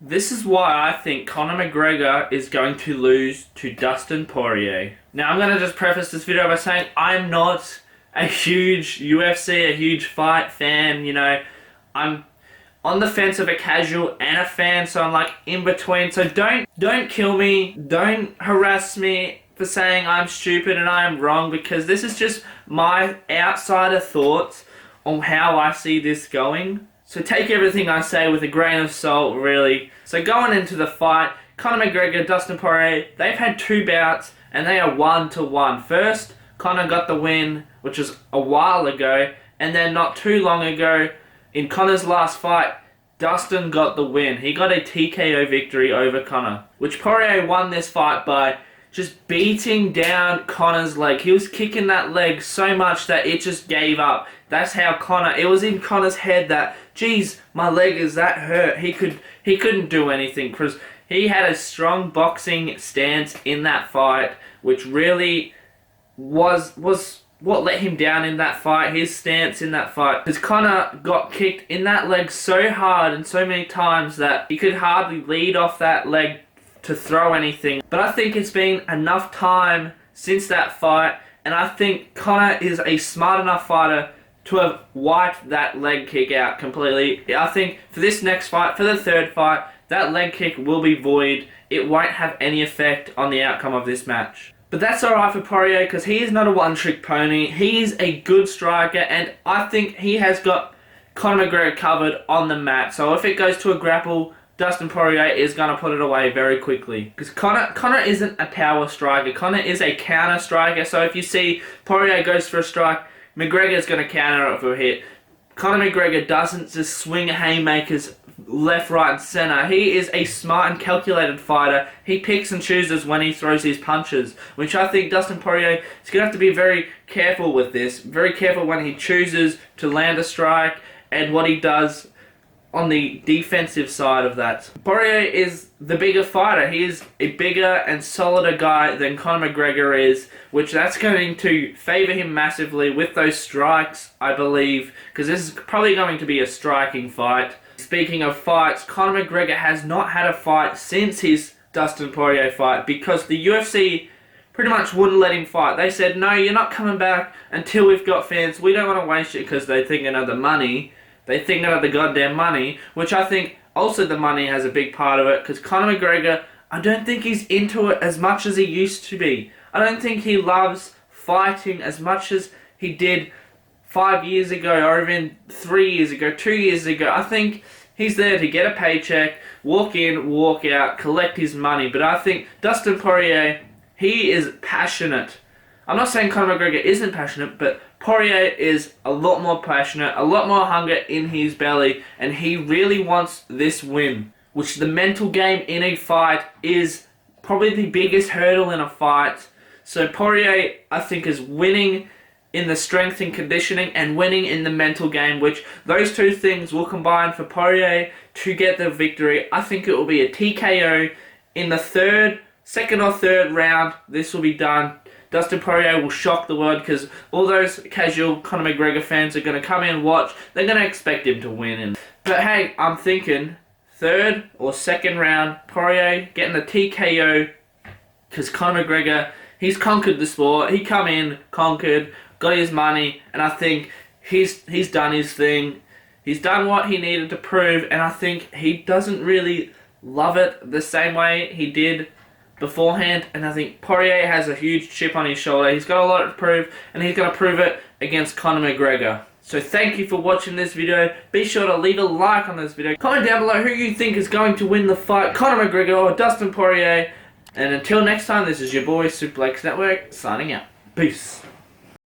This is why I think Conor McGregor is going to lose to Dustin Porier. Now, I'm going to just preface this video by saying I'm not a huge UFC, a huge fight fan, you know. I'm on the fence of a casual and a fan, so I'm like in between. So don't kill me, don't harass me for saying I'm stupid and I'm wrong, because this is just my outsider thoughts on how I see this going. So take everything I say with a grain of salt, really. So going into the fight, Conor McGregor, Dustin Porier, they've had 2 bouts and they are 1-1. First, Conor got the win, which was a while ago, and then not too long ago, in Conor's last fight, Dustin got the win. He got a TKO victory over Conor, which Porier won this fight by just beating down Conor's leg. He was kicking that leg so much that it just gave up. That's how Conor, it was in Conor's head that, geez, my leg is that hurt. He couldn't do anything because he had a strong boxing stance in that fight, which really was what let him down in that fight, his stance in that fight. Because Conor got kicked in that leg so hard and so many times that he could hardly lead off that leg to throw anything. But I think it's been enough time since that fight, and I think Conor is a smart enough fighter to have wiped that leg kick out completely. I think for this next fight, for the third fight, that leg kick will be void. It won't have any effect on the outcome of this match. But that's alright for Porier, because he is not a one-trick pony. He is a good striker, and I think he has got Conor McGregor covered on the mat. So if it goes to a grapple, Dustin Porier is going to put it away very quickly. Because Conor isn't a power striker. Conor is a counter striker. So if you see Porier goes for a strike, McGregor's going to counter it for a hit. Conor McGregor doesn't just swing haymakers left, right, and center. He is a smart and calculated fighter. He picks and chooses when he throws his punches, which I think Dustin Porier is going to have to be very careful with this. Very careful when he chooses to land a strike and what he does on the defensive side of that. Porier is the bigger fighter. He is a bigger and solider guy than Conor McGregor is, which that's going to favour him massively with those strikes, I believe, because this is probably going to be a striking fight. Speaking of fights, Conor McGregor has not had a fight since his Dustin Porier fight because the UFC pretty much wouldn't let him fight. They said, no, you're not coming back until we've got fans. We don't want to waste it, because they think of the money. They think about the goddamn money, which I think also the money has a big part of it, because Conor McGregor, I don't think he's into it as much as he used to be. I don't think he loves fighting as much as he did 5 years ago, or even 3 years ago, 2 years ago. I think he's there to get a paycheck, walk in, walk out, collect his money. But I think Dustin Porier, he is passionate. I'm not saying Conor McGregor isn't passionate, but Porier is a lot more passionate, a lot more hunger in his belly, and he really wants this win. Which the mental game in a fight is probably the biggest hurdle in a fight. So Porier, I think, is winning in the strength and conditioning and winning in the mental game, which those two things will combine for Porier to get the victory. I think it will be a TKO in the second or third round. This will be done. Dustin Porier will shock the world, because all those casual Conor McGregor fans are going to come in and watch. They're going to expect him to win. But hey, I'm thinking third or second round, Porier getting the TKO, because Conor McGregor, he's conquered the sport. He come in, conquered, got his money, and I think he's done his thing. He's done what he needed to prove, and I think he doesn't really love it the same way he did beforehand, and I think Porier has a huge chip on his shoulder. He's got a lot to prove, and he's going to prove it against Conor McGregor. So thank you for watching this video. Be sure to leave a like on this video. Comment down below who you think is going to win the fight, Conor McGregor or Dustin Porier. And until next time, this is your boy, Suplex Network, signing out. Peace.